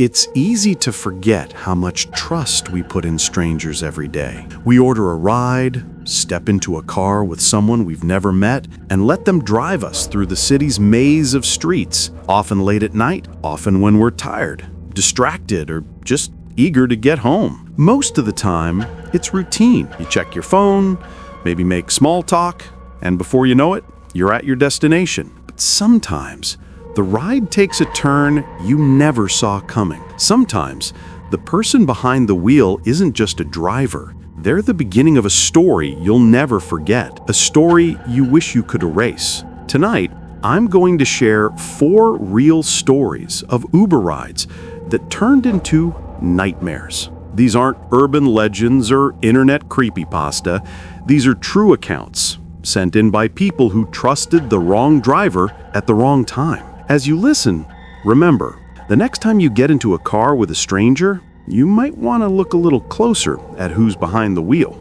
It's easy to forget how much trust we put in strangers every day. We order a ride, step into a car with someone we've never met, and let them drive us through the city's maze of streets, often late at night, often when we're tired, distracted, or just eager to get home. Most of the time, it's routine. You check your phone, maybe make small talk, and before you know it, you're at your destination. But sometimes, the ride takes a turn you never saw coming. Sometimes, the person behind the wheel isn't just a driver. They're the beginning of a story you'll never forget, a story you wish you could erase. Tonight, I'm going to share 4 real stories of Uber rides that turned into nightmares. These aren't urban legends or internet creepypasta. These are true accounts sent in by people who trusted the wrong driver at the wrong time. As you listen, remember, the next time you get into a car with a stranger, you might want to look a little closer at who's behind the wheel.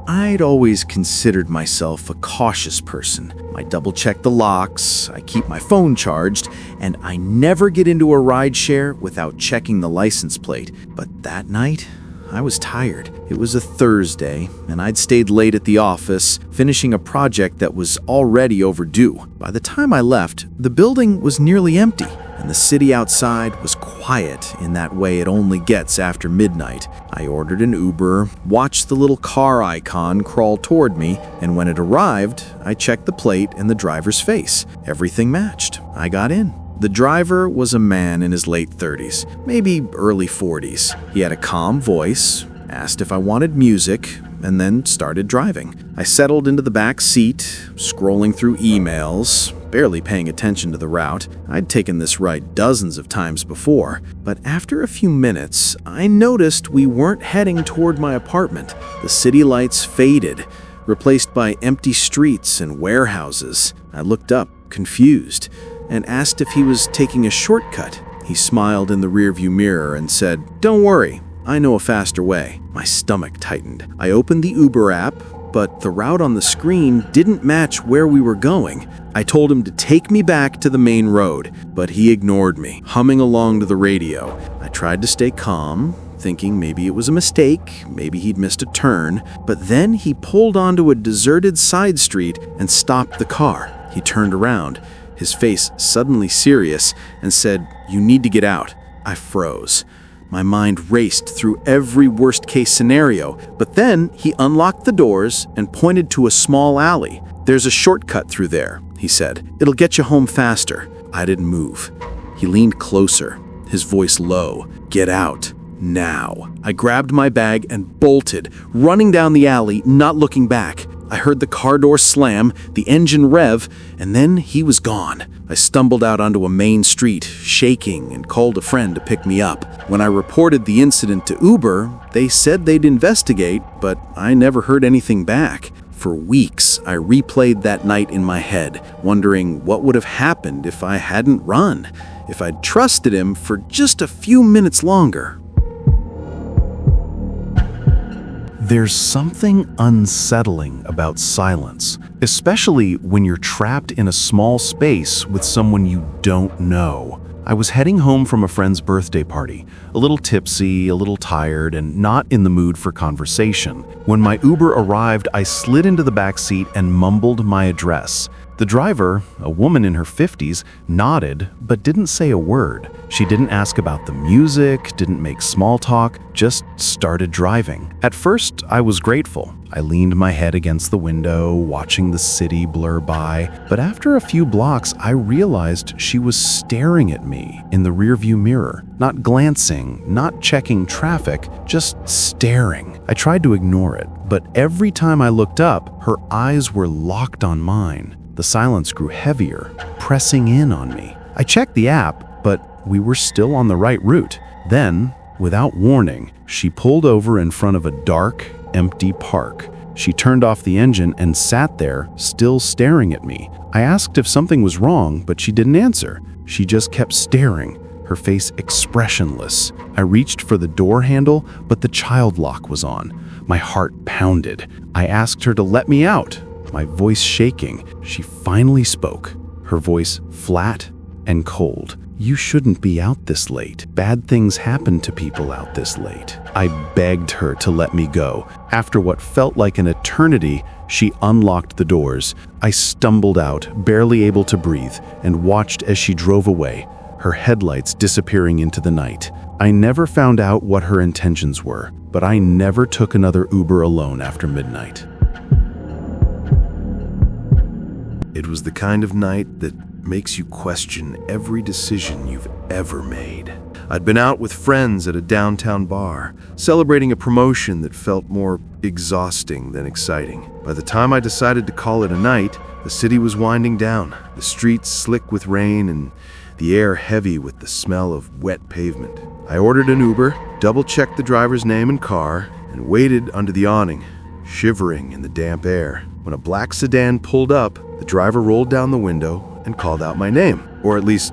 I'd always considered myself a cautious person. I double-check the locks, I keep my phone charged, and I never get into a rideshare without checking the license plate. But that night, I was tired. It was a Thursday, and I'd stayed late at the office, finishing a project that was already overdue. By the time I left, the building was nearly empty, and the city outside was quiet in that way it only gets after midnight. I ordered an Uber, watched the little car icon crawl toward me, and when it arrived, I checked the plate and the driver's face. Everything matched. I got in. The driver was a man in his late 30s, maybe early 40s. He had a calm voice, asked if I wanted music, and then started driving. I settled into the back seat, scrolling through emails, barely paying attention to the route. I'd taken this ride dozens of times before, but after a few minutes, I noticed we weren't heading toward my apartment. The city lights faded, replaced by empty streets and warehouses. I looked up, confused, and asked if he was taking a shortcut. He smiled in the rearview mirror and said, "Don't worry, I know a faster way." My stomach tightened. I opened the Uber app, but the route on the screen didn't match where we were going. I told him to take me back to the main road, but he ignored me, humming along to the radio. I tried to stay calm, thinking maybe it was a mistake, maybe he'd missed a turn, but then he pulled onto a deserted side street and stopped the car. He turned around, his face suddenly serious, and said, "You need to get out." I froze. My mind raced through every worst-case scenario, but then he unlocked the doors and pointed to a small alley. "There's a shortcut through there," he said. "It'll get you home faster." I didn't move. He leaned closer, his voice low. "Get out. Now." I grabbed my bag and bolted, running down the alley, not looking back. I heard the car door slam, the engine rev, and then he was gone. I stumbled out onto a main street, shaking, and called a friend to pick me up. When I reported the incident to Uber, they said they'd investigate, but I never heard anything back. For weeks, I replayed that night in my head, wondering what would have happened if I hadn't run, if I'd trusted him for just a few minutes longer. There's something unsettling about silence, especially when you're trapped in a small space with someone you don't know. I was heading home from a friend's birthday party, a little tipsy, a little tired, and not in the mood for conversation. When my Uber arrived, I slid into the back seat and mumbled my address. The driver, a woman in her 50s, nodded but didn't say a word. She didn't ask about the music, didn't make small talk, just started driving. At first, I was grateful. I leaned my head against the window, watching the city blur by. But after a few blocks, I realized she was staring at me in the rearview mirror. Not glancing, not checking traffic, just staring. I tried to ignore it, but every time I looked up, her eyes were locked on mine. The silence grew heavier, pressing in on me. I checked the app, but we were still on the right route. Then, without warning, she pulled over in front of a dark, empty park. She turned off the engine and sat there, still staring at me. I asked if something was wrong, but she didn't answer. She just kept staring, her face expressionless. I reached for the door handle, but the child lock was on. My heart pounded. I asked her to let me out, my voice shaking. She finally spoke, her voice flat and cold. "You shouldn't be out this late. Bad things happen to people out this late." I begged her to let me go. After what felt like an eternity, she unlocked the doors. I stumbled out, barely able to breathe, and watched as she drove away, her headlights disappearing into the night. I never found out what her intentions were, but I never took another Uber alone after midnight. It was the kind of night that makes you question every decision you've ever made. I'd been out with friends at a downtown bar, celebrating a promotion that felt more exhausting than exciting. By the time I decided to call it a night, the city was winding down, the streets slick with rain and the air heavy with the smell of wet pavement. I ordered an Uber, double-checked the driver's name and car, and waited under the awning, shivering in the damp air. When a black sedan pulled up, the driver rolled down the window and called out my name. Or at least,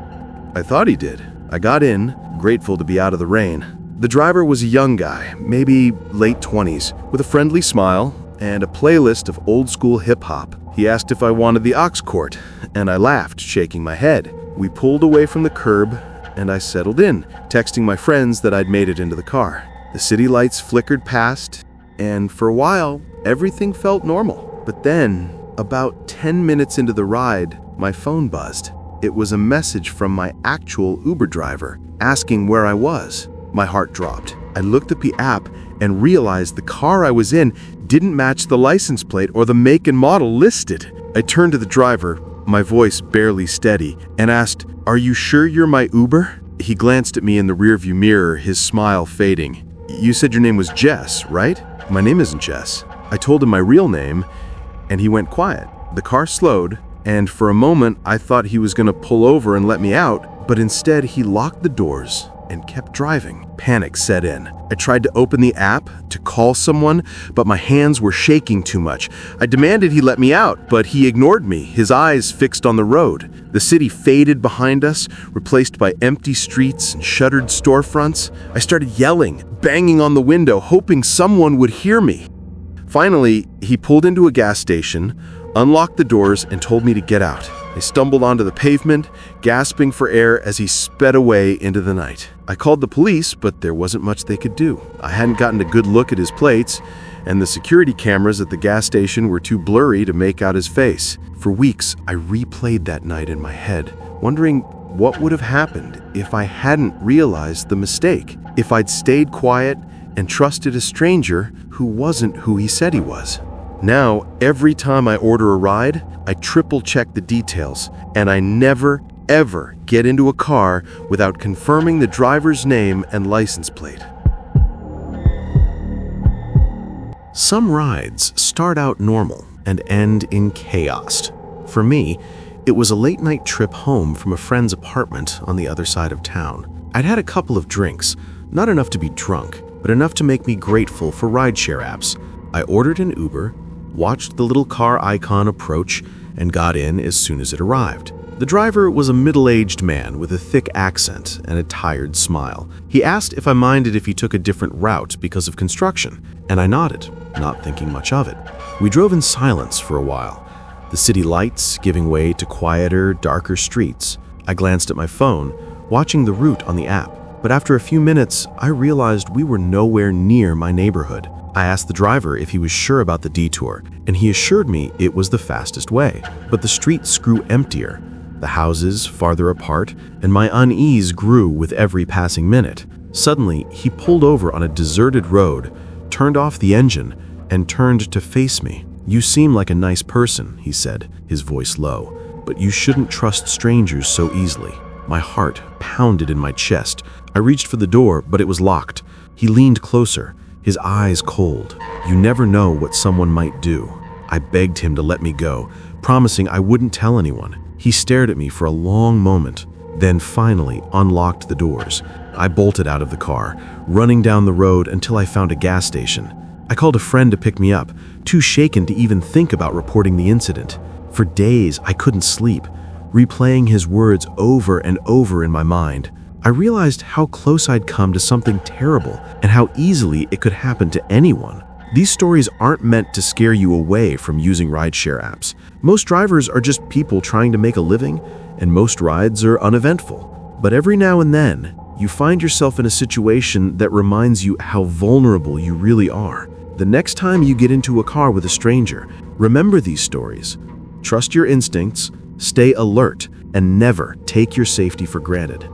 I thought he did. I got in, grateful to be out of the rain. The driver was a young guy, maybe late 20s, with a friendly smile and a playlist of old-school hip-hop. He asked if I wanted the aux cord, and I laughed, shaking my head. We pulled away from the curb, and I settled in, texting my friends that I'd made it into the car. The city lights flickered past, and for a while, everything felt normal. But then, about 10 minutes into the ride, my phone buzzed. It was a message from my actual Uber driver, asking where I was. My heart dropped. I looked at the app and realized the car I was in didn't match the license plate or the make and model listed. I turned to the driver, my voice barely steady, and asked, "Are you sure you're my Uber?" He glanced at me in the rearview mirror, his smile fading. "You said your name was Jess, right?" "My name isn't Jess." I told him my real name, and he went quiet. The car slowed, and for a moment I thought he was going to pull over and let me out, but instead he locked the doors and kept driving. Panic set in. I tried to open the app to call someone, but my hands were shaking too much. I demanded he let me out, but he ignored me, his eyes fixed on the road. The city faded behind us, replaced by empty streets and shuttered storefronts. I started yelling, banging on the window, hoping someone would hear me. Finally, he pulled into a gas station, unlocked the doors, and told me to get out. I stumbled onto the pavement, gasping for air as he sped away into the night. I called the police, but there wasn't much they could do. I hadn't gotten a good look at his plates, and the security cameras at the gas station were too blurry to make out his face. For weeks, I replayed that night in my head, wondering what would have happened if I hadn't realized the mistake, if I'd stayed quiet and trusted a stranger who wasn't who he said he was. Now, every time I order a ride, I triple-check the details, and I never, ever get into a car without confirming the driver's name and license plate. Some rides start out normal and end in chaos. For me, it was a late-night trip home from a friend's apartment on the other side of town. I'd had a couple of drinks, not enough to be drunk, but enough to make me grateful for rideshare apps. I ordered an Uber, watched the little car icon approach, and got in as soon as it arrived. The driver was a middle-aged man with a thick accent and a tired smile. He asked if I minded if he took a different route because of construction, and I nodded, not thinking much of it. We drove in silence for a while, the city lights giving way to quieter, darker streets. I glanced at my phone, watching the route on the app, but after a few minutes, I realized we were nowhere near my neighborhood. I asked the driver if he was sure about the detour, and he assured me it was the fastest way. But the streets grew emptier, the houses farther apart, and my unease grew with every passing minute. Suddenly, he pulled over on a deserted road, turned off the engine, and turned to face me. "You seem like a nice person," he said, his voice low, "but you shouldn't trust strangers so easily." My heart pounded in my chest. I reached for the door, but it was locked. He leaned closer, his eyes cold. "You never know what someone might do." I begged him to let me go, promising I wouldn't tell anyone. He stared at me for a long moment, then finally unlocked the doors. I bolted out of the car, running down the road until I found a gas station. I called a friend to pick me up, too shaken to even think about reporting the incident. For days, I couldn't sleep, replaying his words over and over in my mind. I realized how close I'd come to something terrible and how easily it could happen to anyone. These stories aren't meant to scare you away from using rideshare apps. Most drivers are just people trying to make a living, and most rides are uneventful. But every now and then, you find yourself in a situation that reminds you how vulnerable you really are. The next time you get into a car with a stranger, remember these stories. Trust your instincts, stay alert, and never take your safety for granted.